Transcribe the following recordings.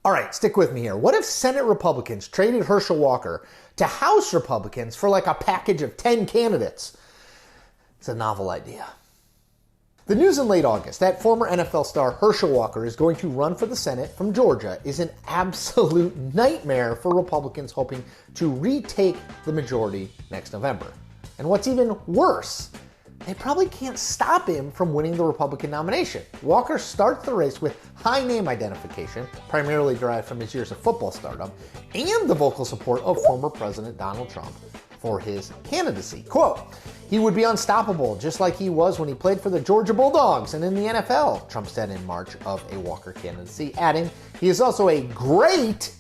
All right, stick with me here. What if Senate Republicans traded Herschel Walker to House Republicans for like a package of 10 candidates? It's a novel idea. The news in late August that former NFL star Herschel Walker is going to run for the Senate from Georgia is an absolute nightmare for Republicans hoping to retake the majority next November. And what's even worse, they probably can't stop him from winning the Republican nomination. Walker starts the race with high name identification, primarily derived from his years of football stardom, and the vocal support of former President Donald Trump for his candidacy. Quote, "He would be unstoppable, just like he was when he played for the Georgia Bulldogs and in the NFL," Trump said in March of a Walker candidacy, adding, "He is also a great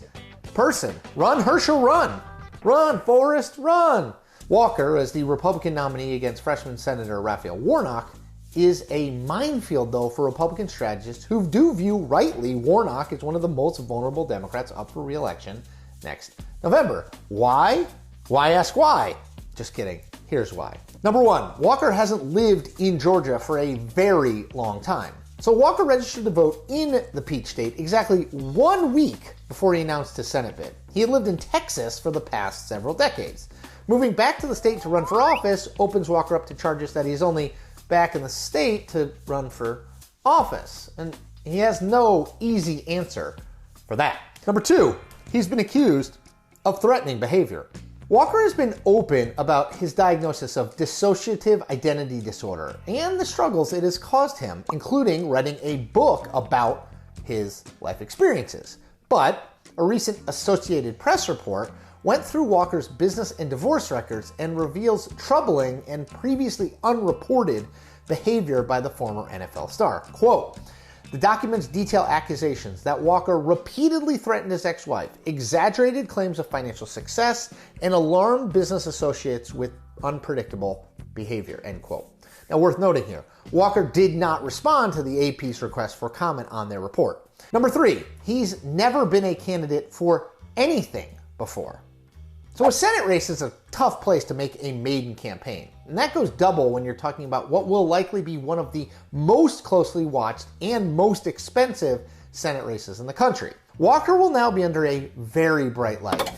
person. Run, Herschel, run. Run, Forrest, run." Walker, as the Republican nominee against freshman Senator Raphael Warnock, is a minefield, though, for Republican strategists who do view rightly Warnock as one of the most vulnerable Democrats up for re-election next November. Why? Why ask why? Just kidding. Here's why. Number one, Walker hasn't lived in Georgia for a very long time. So Walker registered to vote in the Peach State exactly 1 week before he announced his Senate bid. He had lived in Texas for the past several decades. Moving back to the state to run for office opens Walker up to charges that he's only back in the state to run for office. And he has no easy answer for that. Number two, he's been accused of threatening behavior. Walker has been open about his diagnosis of dissociative identity disorder and the struggles it has caused him, including writing a book about his life experiences. But a recent Associated Press report went through Walker's business and divorce records and reveals troubling and previously unreported behavior by the former NFL star. Quote, "The documents detail accusations that Walker repeatedly threatened his ex-wife, exaggerated claims of financial success, and alarmed business associates with unpredictable behavior," end quote. Now, worth noting here, Walker did not respond to the AP's request for comment on their report. Number three, he's never been a candidate for anything before. So a Senate race is a tough place to make a maiden campaign. And that goes double when you're talking about what will likely be one of the most closely watched and most expensive Senate races in the country. Walker will now be under a very bright light.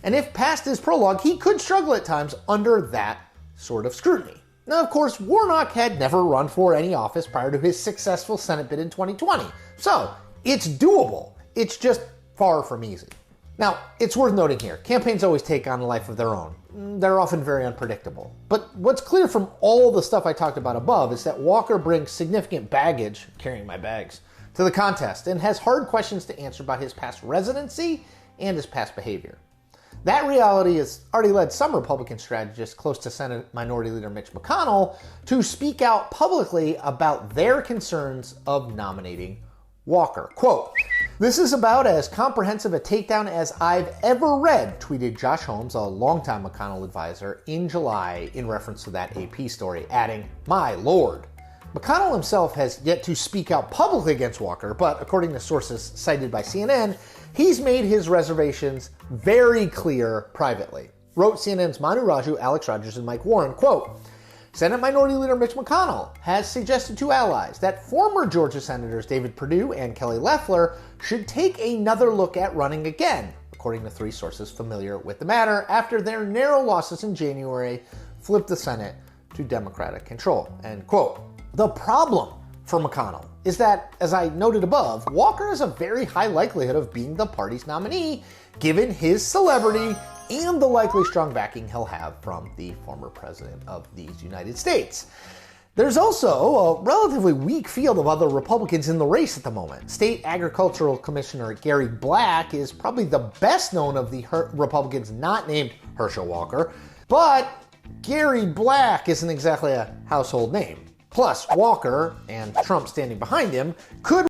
And if past his prologue, he could struggle at times under that sort of scrutiny. Now, of course, Warnock had never run for any office prior to his successful Senate bid in 2020. So it's doable. It's just far from easy. Now, it's worth noting here, campaigns always take on a life of their own. They're often very unpredictable. But what's clear from all the stuff I talked about above is that Walker brings significant baggage, carrying my bags, to the contest and has hard questions to answer about his past residency and his past behavior. That reality has already led some Republican strategists close to Senate Minority Leader Mitch McConnell to speak out publicly about their concerns of nominating Walker. Quote, "This is about as comprehensive a takedown as I've ever read," tweeted Josh Holmes, a longtime McConnell advisor, in July in reference to that AP story, adding, "My lord." McConnell himself has yet to speak out publicly against Walker, but according to sources cited by CNN, he's made his reservations very clear privately. Wrote CNN's Manu Raju, Alex Rogers, and Mike Warren, quote, "Senate Minority Leader Mitch McConnell has suggested to allies that former Georgia Senators David Perdue and Kelly Loeffler should take another look at running again, according to three sources familiar with the matter, after their narrow losses in January flipped the Senate to Democratic control," end quote. The problem for McConnell is that, as I noted above, Walker has a very high likelihood of being the party's nominee, given his celebrity and the likely strong backing he'll have from the former president of these United States. There's also a relatively weak field of other Republicans in the race at the moment. State Agricultural Commissioner Gary Black is probably the best known of the Republicans not named Herschel Walker, but Gary Black isn't exactly a household name. Plus, Walker, and Trump standing behind him, could